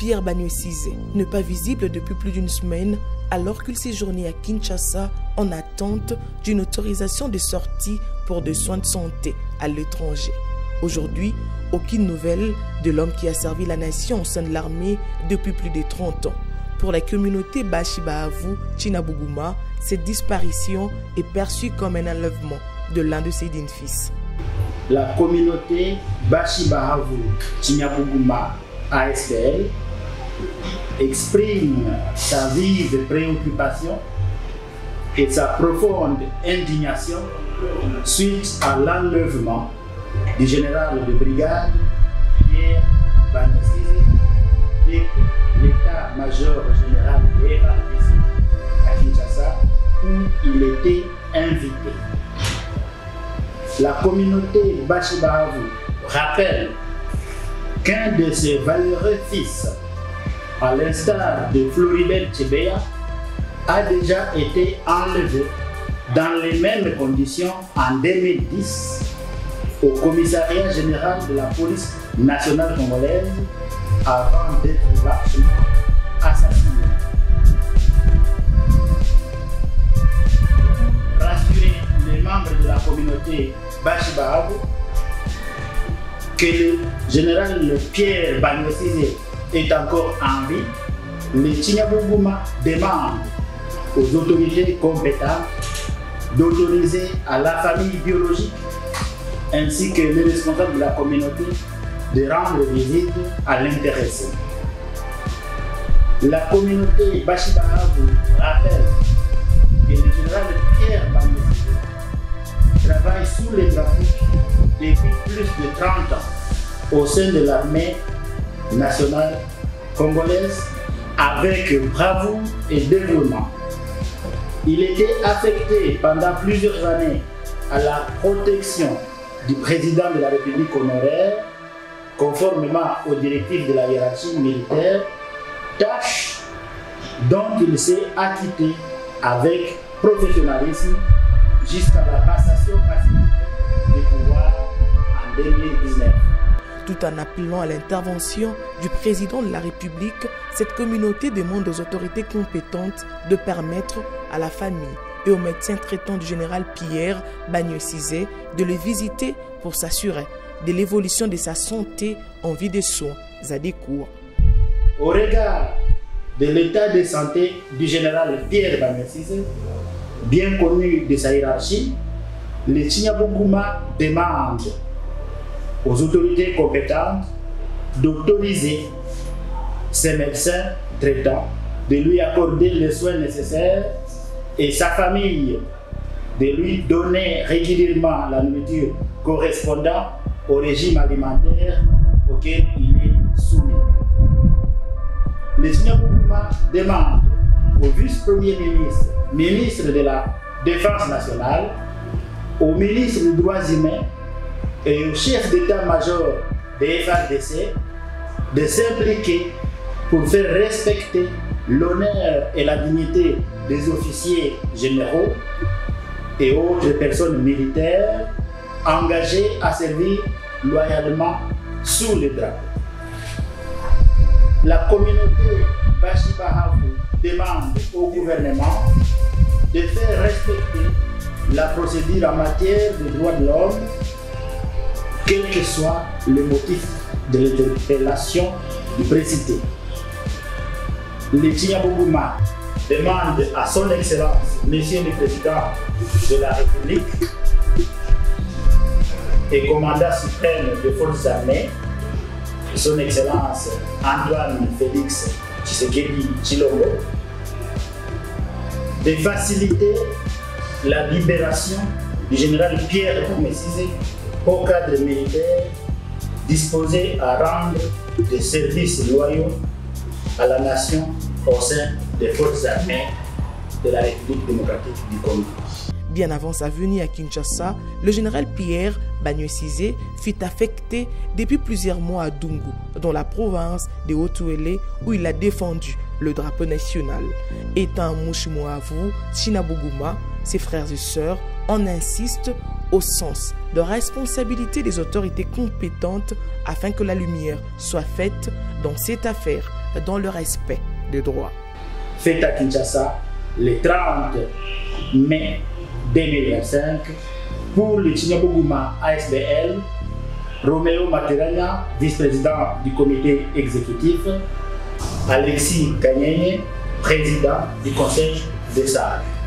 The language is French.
Pierre Bagnoy-Cizé, n'est pas visible depuis plus d'une semaine alors qu'il séjournait à Kinshasa en attente d'une autorisation de sortie pour des soins de santé à l'étranger. Aujourd'hui, aucune nouvelle de l'homme qui a servi la nation au sein de l'armée depuis plus de 30 ans. Pour la communauté Bashi-Bahavu Tchinabougouma, cette disparition est perçue comme un enlèvement de l'un de ses dignes fils. La communauté Bashi-Bahavu Tchinabougouma ASBL exprime sa vive préoccupation et sa profonde indignation suite à l'enlèvement du général de brigade Pierre Bagnoy-Cizé depuis l'état-major général de FARDC à Kinshasa où il était invité. La communauté Bashi-Bahavu rappelle qu'un de ses valeureux fils, à l'instar de Floribert Chebeya, a déjà été enlevé dans les mêmes conditions en 2010 au commissariat général de la police nationale congolaise avant d'être largement assassiné. Rassurer les membres de la communauté Bashi-Bahavu que le général Pierre Bagnoy-Cizé est encore en vie, le Tchinabougouma demande aux autorités compétentes d'autoriser à la famille biologique ainsi que les responsables de la communauté de rendre visite à l'intéressé. La communauté Bashi-Bahavu rappelle que le général Pierre Bagnoy-Cizé travaille sous les graphiques depuis plus de 30 ans au sein de l'armée nationale congolaise avec bravoure et dévouement. Il était affecté pendant plusieurs années à la protection du président de la République honoraire, conformément aux directives de la hiérarchie militaire, tâche dont il s'est acquitté avec professionnalisme jusqu'à la passation pacifique des pouvoirs en 2019. Tout en appelant à l'intervention du président de la République, cette communauté demande aux autorités compétentes de permettre à la famille et au médecin traitant du général Pierre Bagnoy-Cizé de le visiter pour s'assurer de l'évolution de sa santé en vue des soins adéquats. Au regard de l'état de santé du général Pierre Bagnoy-Cizé, bien connu de sa hiérarchie, le Tchinabougouma demande aux autorités compétentes d'autoriser ses médecins traitants de lui accorder les soins nécessaires et sa famille de lui donner régulièrement la nourriture correspondant au régime alimentaire auquel il est soumis. Le Tchinabougouma demande au vice-premier ministre, ministre de la Défense nationale, au ministre des Droits humains et au chef d'état-major de FARDC de s'impliquer pour faire respecter l'honneur et la dignité des officiers généraux et autres personnes militaires engagées à servir loyalement sous le drapeau. La communauté Bashi-Bahavu demande au gouvernement de faire respecter la procédure en matière de droits de l'homme, quel que soit le motif de l'interpellation du précité. Le Tchinabougouma demande à son Excellence, Monsieur le Président de la République et commandant suprême des forces armées, son Excellence Antoine Félix Tshisekedi Tshilombo, de faciliter la libération du général Pierre Bagnoy-Cizé au cadre militaire disposé à rendre des services loyaux à la nation au sein des forces armées de la République démocratique du Congo. Bien avant sa venue à Kinshasa, le général Pierre Bagnoy-Cizé fut affecté depuis plusieurs mois à Dungu, dans la province de Haut-Uélé, où il a défendu le drapeau national. Étant Mouchimouavou, Tchinabougouma, ses frères et sœurs en insistent au sens de responsabilité des autorités compétentes afin que la lumière soit faite dans cette affaire dans le respect des droits. Fête à Kinshasa le 30 mai 2025 pour le Chinyabuguma ASBL, Roméo Materania, vice-président du comité exécutif, Alexis Kanyenye, président du conseil des sages.